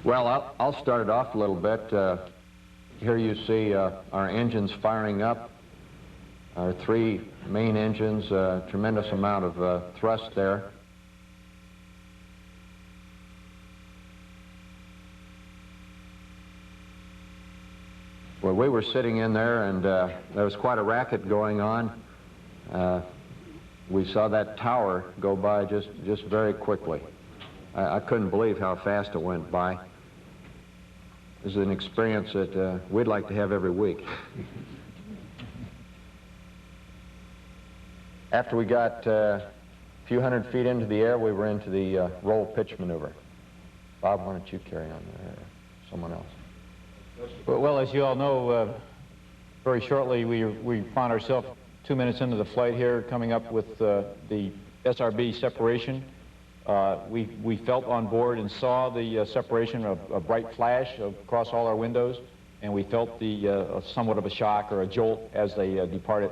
Well, I'll start it off a little bit. Here you see our engines firing up. Our three main engines, tremendous amount of thrust there. Well, we were sitting in there, and there was quite a racket going on. We saw that tower go by just very quickly. I couldn't believe how fast it went by. This is an experience that we'd like to have every week. After we got a few hundred feet into the air, we were into the roll pitch maneuver. Bob, why don't you carry on there, or someone else? Well, as you all know, very shortly we found ourselves 2 minutes into the flight here, coming up with the SRB separation. We felt on board and saw the separation, a bright flash across all our windows, and we felt somewhat of a shock or a jolt as they departed.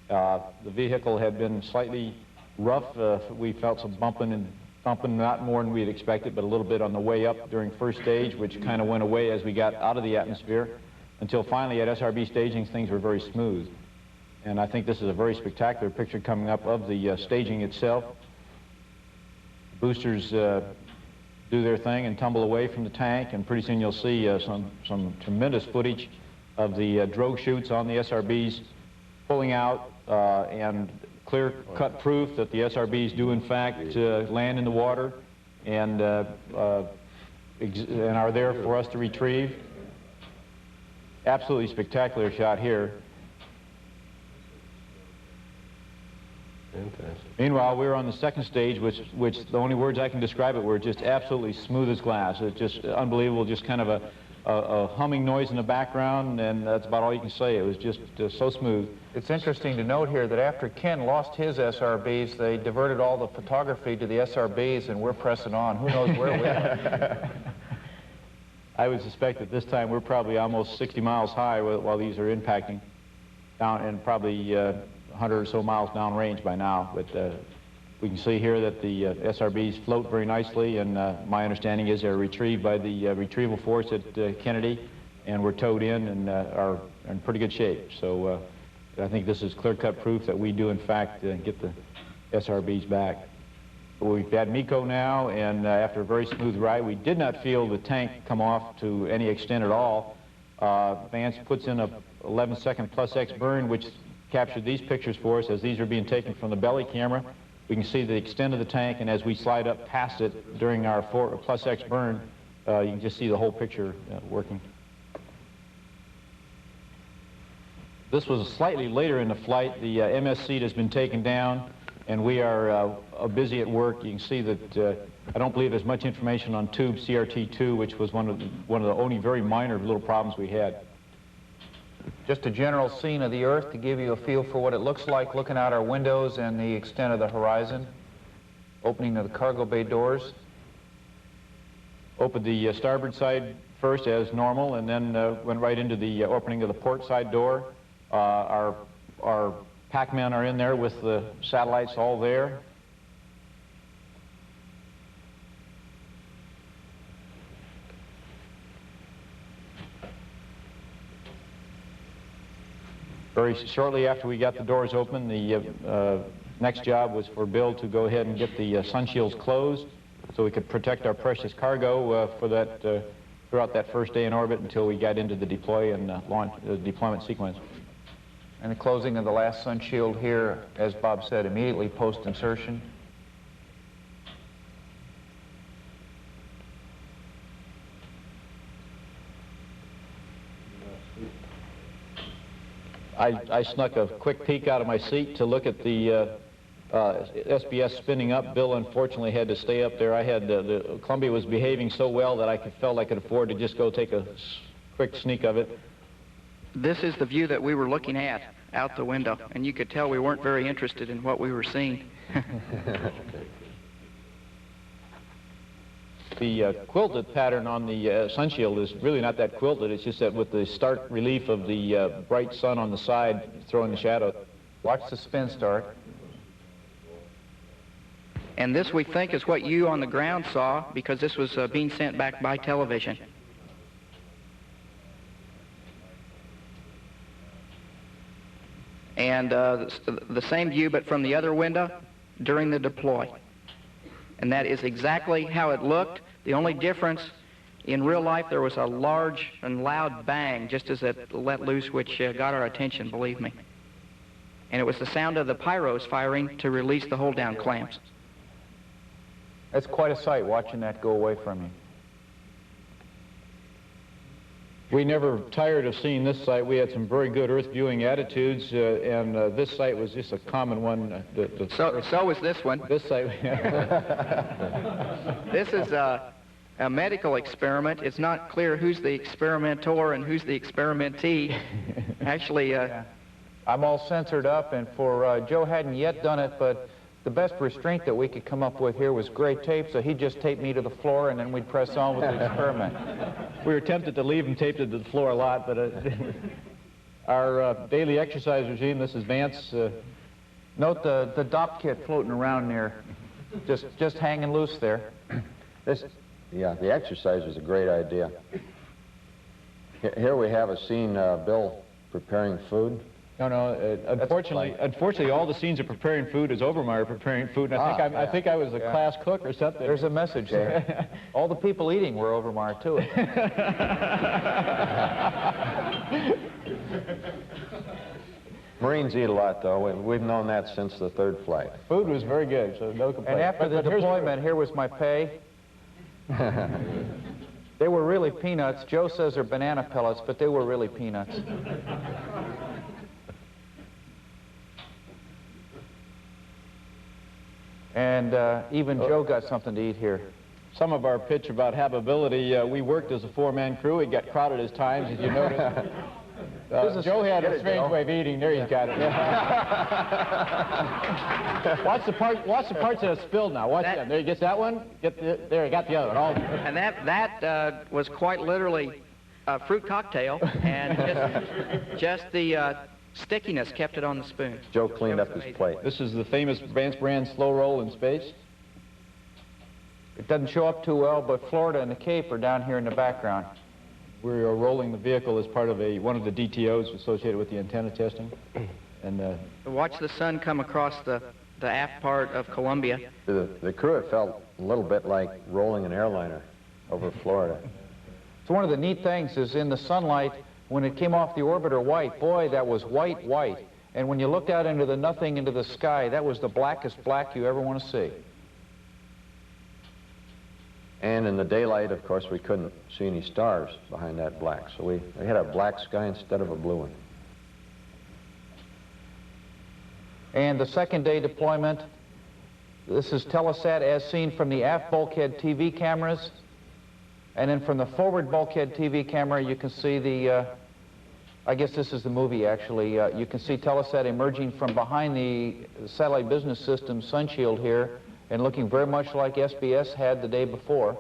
The vehicle had been slightly rough. We felt some bumping, not more than we had expected, but a little bit on the way up during first stage, which kind of went away as we got out of the atmosphere, until finally at SRB staging things were very smooth. And I think this is a very spectacular picture coming up of the staging itself. Boosters do their thing and tumble away from the tank, and pretty soon you'll see some tremendous footage of the drogue chutes on the SRBs pulling out, and clear-cut proof that the SRBs do in fact land in the water and are there for us to retrieve. Absolutely spectacular shot here. Fantastic. Meanwhile, we were on the second stage, which the only words I can describe it were just absolutely smooth as glass. It's just unbelievable, just kind of a humming noise in the background, and that's about all you can say. It was just so smooth. It's interesting to note here that after Ken lost his SRBs, they diverted all the photography to the SRBs, and we're pressing on. Who knows where we are? I would suspect that this time we're probably almost 60 miles high while these are impacting down, and probably 100 or so miles downrange by now. But we can see here that the SRBs float very nicely, and my understanding is they're retrieved by the retrieval force at Kennedy, and we're towed in and are in pretty good shape. So I think this is clear-cut proof that we do in fact get the SRBs back. We've had MECO now, and after a very smooth ride, we did not feel the tank come off to any extent at all. Vance puts in a 11-second plus X burn, which captured these pictures for us as these are being taken from the belly camera. We can see the extent of the tank, and as we slide up past it during our plus X burn, you can just see the whole picture working. This was slightly later in the flight. The MS seat has been taken down, and we are busy at work. You can see that I don't believe there's much information on tube CRT2, which was one of the only very minor little problems we had. Just a general scene of the Earth to give you a feel for what it looks like looking out our windows and the extent of the horizon. Opening of the cargo bay doors. Opened the starboard side first as normal, and then went right into the opening of the port side door. Our packmen are in there with the satellites all there. Very shortly after we got the doors open, the next job was for Bill to go ahead and get the sun shields closed so we could protect our precious cargo for that throughout that first day in orbit until we got into the deployment sequence. And the closing of the last sun shield here, as Bob said, immediately post-insertion. I snuck a quick peek out of my seat to look at the SBS spinning up. Bill unfortunately had to stay up there. The Columbia was behaving so well that I felt I could afford to just go take a quick sneak of it. This is the view that we were looking at out the window, and you could tell we weren't very interested in what we were seeing. The quilted pattern on the sun shield is really not that quilted. It's just that with the stark relief of the bright sun on the side throwing the shadow. Watch the spin start. And this, we think, is what you on the ground saw, because this was being sent back by television. And the same view, but from the other window during the deploy. And that is exactly how it looked. The only difference, in real life, there was a large and loud bang just as it let loose, which got our attention, believe me. And it was the sound of the pyros firing to release the hold-down clamps. That's quite a sight, watching that go away from you. We never tired of seeing this site. We had some very good Earth viewing attitudes, and this site was just a common one. So was this one. This site. This is a medical experiment. It's not clear who's the experimenter and who's the experimentee. Actually, I'm all censored up, and for Joe hadn't yet done it, but the best restraint that we could come up with here was gray tape, so he'd just tape me to the floor, and then we'd press on with the experiment. We were tempted to leave him taped to the floor a lot, but our daily exercise regime, this is Vance. Note the DOP kit floating around there, just hanging loose there. Yeah, the exercise was a great idea. Here we have a scene, Bill preparing food. No, unfortunately, all the scenes of preparing food is Overmeyer preparing food, and I think I was a class cook or something. There's a message there. All the people eating were Overmeyer, too. Marines eat a lot, though. We've known that since the third flight. Food was very good, so no complaint. And after the deployment, here was my pay. They were really peanuts. Joe says they're banana pellets, but they were really peanuts. And even Joe got something to eat here. Some of our pitch about habitability, we worked as a four-man crew. It got crowded as times, if you notice. Joe had a strange way of eating. There he's got it. Watch the parts that are spilled now. Watch them. There he gets that one. There he got the other one. All. And that was quite literally a fruit cocktail, and just the stickiness kept it on the spoon. Joe cleaned up his plate. This is the famous Vance Brand slow roll in space. It doesn't show up too well, but Florida and the Cape are down here in the background. We are rolling the vehicle as part of one of the DTOs associated with the antenna testing. And watch the sun come across the aft part of Columbia. The crew, it felt a little bit like rolling an airliner over Florida. So one of the neat things is in the sunlight, when it came off the orbiter white, boy, that was white. And when you looked out into the nothing, into the sky, that was the blackest black you ever want to see. And in the daylight, of course, we couldn't see any stars behind that black. So we had a black sky instead of a blue one. And the second day deployment, this is Telesat as seen from the aft bulkhead TV cameras. And then from the forward bulkhead TV camera, you can see the, I guess this is the movie actually, you can see Telesat emerging from behind the Satellite Business Systems sunshield here, and looking very much like SBS had the day before.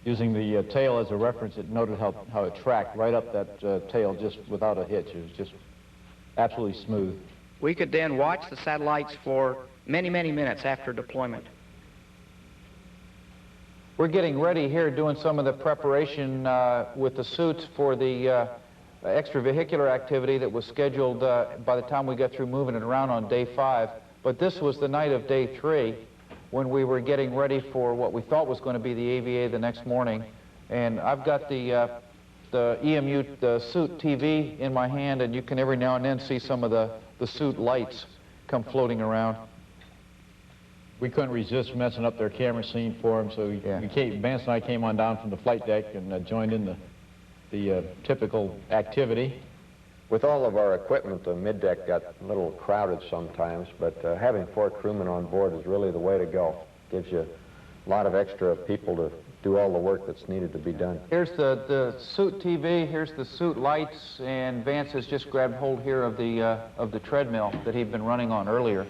Using the tail as a reference, it noted how it tracked right up that tail just without a hitch. It was just absolutely smooth. We could then watch the satellites for many, many minutes after deployment. We're getting ready here, doing some of the preparation with the suits for the extravehicular activity that was scheduled by the time we got through moving it around on day 5. But this was the night of day 3 when we were getting ready for what we thought was going to be the AVA the next morning. And I've got the EMU, the suit TV in my hand, and you can every now and then see some of the suit lights come floating around. We couldn't resist messing up their camera scene for them, so Vance and I came on down from the flight deck and joined in the typical activity. With all of our equipment, the middeck got a little crowded sometimes, but having 4 crewmen on board is really the way to go. Gives you a lot of extra people to do all the work that's needed to be done. Here's the suit TV, here's the suit lights, and Vance has just grabbed hold here of the treadmill that he'd been running on earlier.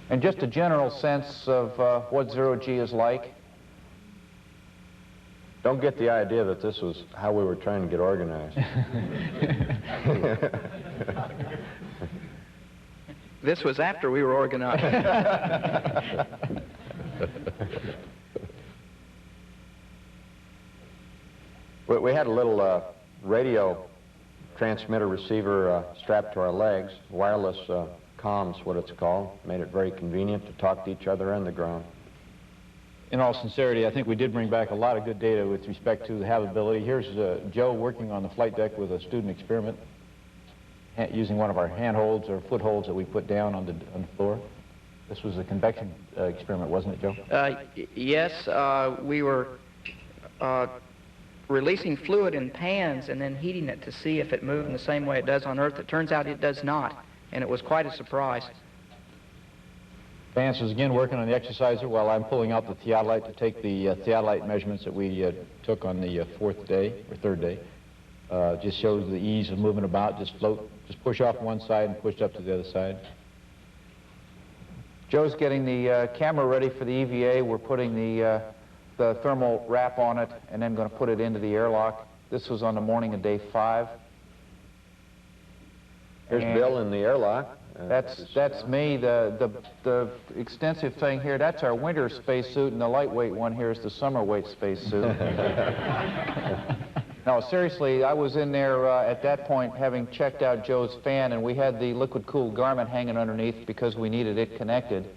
And just a general sense of what 0G is like. Don't get the idea that this was how we were trying to get organized. This was after we were organized. We had a little radio transmitter receiver strapped to our legs, wireless comms, what it's called. Made it very convenient to talk to each other on the ground. In all sincerity, I think we did bring back a lot of good data with respect to the habitability. Here's Joe working on the flight deck with a student experiment, using one of our handholds or footholds that we put down on the floor. This was a convection experiment, wasn't it, Joe? Yes, we were releasing fluid in pans and then heating it to see if it moved in the same way it does on Earth. It turns out it does not, and it was quite a surprise. Vance is again working on the exerciser while I'm pulling out the theodolite to take the theodolite measurements that we took on the third day. Just shows the ease of moving about, just float, just push off one side and push up to the other side. Joe's getting the camera ready for the EVA. We're putting the thermal wrap on it and then going to put it into the airlock. This was on the morning of day 5. Here's Bill in the airlock. That's me. The extensive thing here, that's our winter spacesuit, and the lightweight one here is the summer weight spacesuit. No, seriously, I was in there at that point having checked out Joe's fan, and we had the liquid-cooled garment hanging underneath because we needed it connected.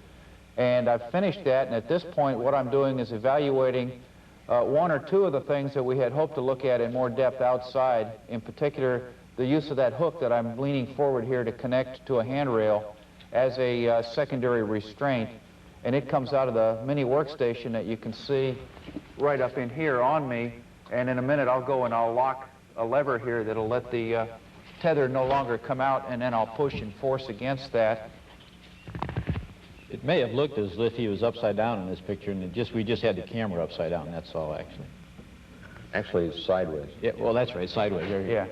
And I've finished that, and at this point what I'm doing is evaluating one or two of the things that we had hoped to look at in more depth outside, in particular the use of that hook that I'm leaning forward here to connect to a handrail as a secondary restraint. And it comes out of the mini workstation that you can see right up in here on me. And in a minute I'll go and I'll lock a lever here that'll let the tether no longer come out, and then I'll push and force against that. It may have looked as if he was upside down in this picture, and we just had the camera upside down, that's all actually. Actually, it's sideways. Yeah, well, that's right, sideways. Yeah.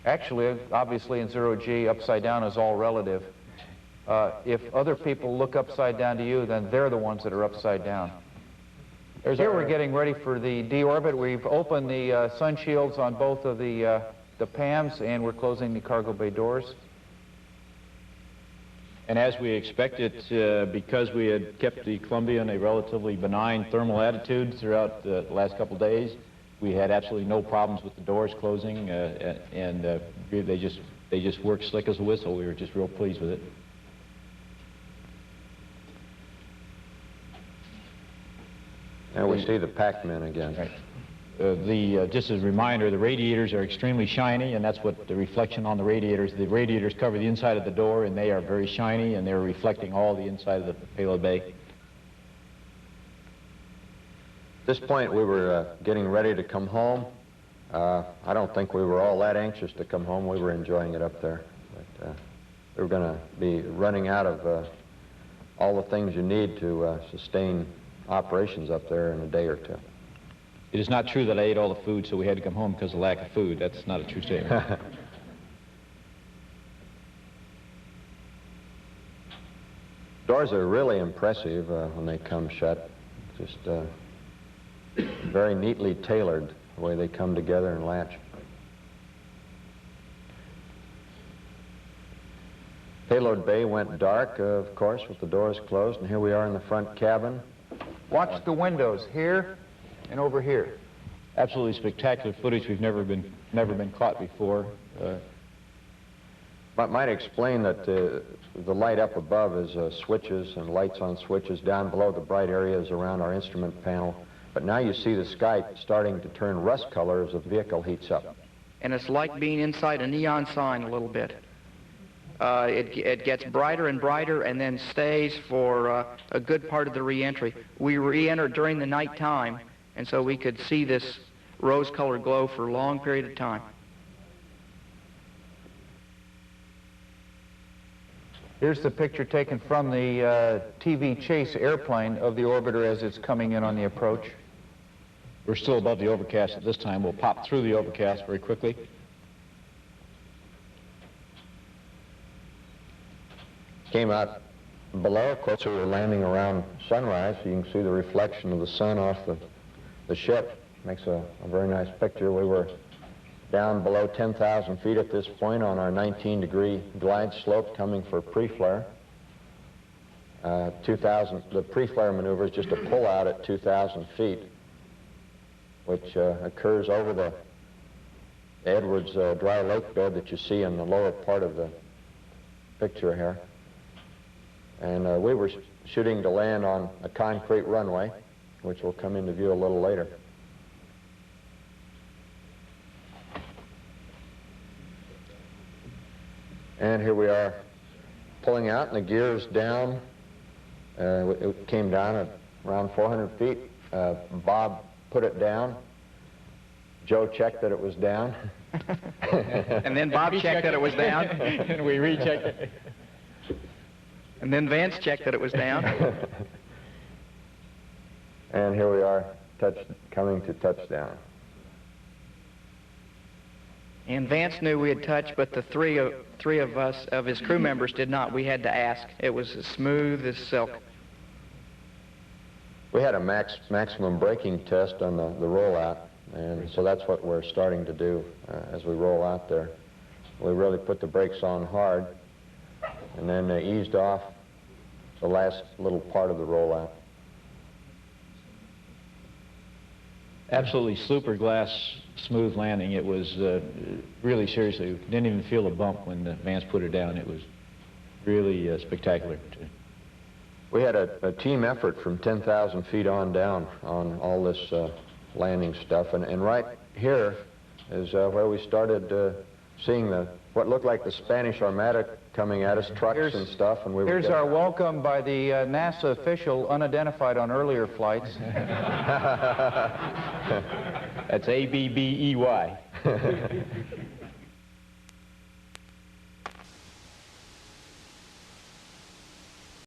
Actually, obviously in 0G, upside down is all relative. If other people look upside down to you, then they're the ones that are upside down. Here we're getting ready for the deorbit. We've opened the sun shields on both of the PAMs, and we're closing the cargo bay doors. And as we expected, because we had kept the Columbia in a relatively benign thermal attitude throughout the last couple of days, we had absolutely no problems with the doors closing, and they just worked slick as a whistle. We were just real pleased with it. And we see the Pac-Man again. Right. Just as a reminder, the radiators are extremely shiny, and that's what the reflection on the radiators cover the inside of the door, and they are very shiny, and they're reflecting all the inside of the payload bay. At this point, we were getting ready to come home. I don't think we were all that anxious to come home. We were enjoying it up there. But we were going to be running out of all the things you need to sustain operations up there in a day or two. It is not true that I ate all the food, so we had to come home because of lack of food. That's not a true statement. Doors are really impressive when they come shut. Just very neatly tailored, the way they come together and latch. Payload bay went dark, of course, with the doors closed, and here we are in the front cabin. Watch the windows here and over here. Absolutely spectacular footage. We've never been caught before. Might explain that the light up above is switches and lights on switches. Down below, the bright areas around our instrument panel. But now you see the sky starting to turn rust color as the vehicle heats up. And it's like being inside a neon sign a little bit. It gets brighter and brighter and then stays for a good part of the re-entry. We re-entered during the night time, and so we could see this rose-colored glow for a long period of time. Here's the picture taken from the TV chase airplane of the orbiter as it's coming in on the approach. We're still above the overcast at this time. We'll pop through the overcast very quickly. Came out below. Of course, we were landing around sunrise, so you can see the reflection of the sun off the the ship. Makes a very nice picture. We were down below 10,000 feet at this point on our 19-degree glide slope coming for pre-flare. The pre-flare maneuver is just a pull-out at 2,000 feet, which occurs over the Edwards dry lake bed that you see in the lower part of the picture here. And we were shooting to land on a concrete runway, which will come into view a little later. And here we are pulling out, and the gear's down. It came down at around 400 feet. Bob put it down. Joe checked that it was down. And then Bob checked that it was down. And we rechecked it. And then Vance checked that it was down. And here we are coming to touchdown. And Vance knew we had touched, but the three of us, of his crew members, did not. We had to ask. It was as smooth as silk. We had a maximum braking test on the rollout, and so that's what we're starting to do as we roll out there. We really put the brakes on hard, and then eased off the last little part of the rollout. Absolutely super glass smooth landing. It was really, seriously, we didn't even feel a bump when Vance put it down. It was really spectacular. We had a team effort from 10,000 feet on down on all this landing stuff, and right here is where we started seeing what looked like the Spanish Armada coming at us, trucks and stuff. And here's our welcome by the NASA official unidentified on earlier flights. That's ABBEY.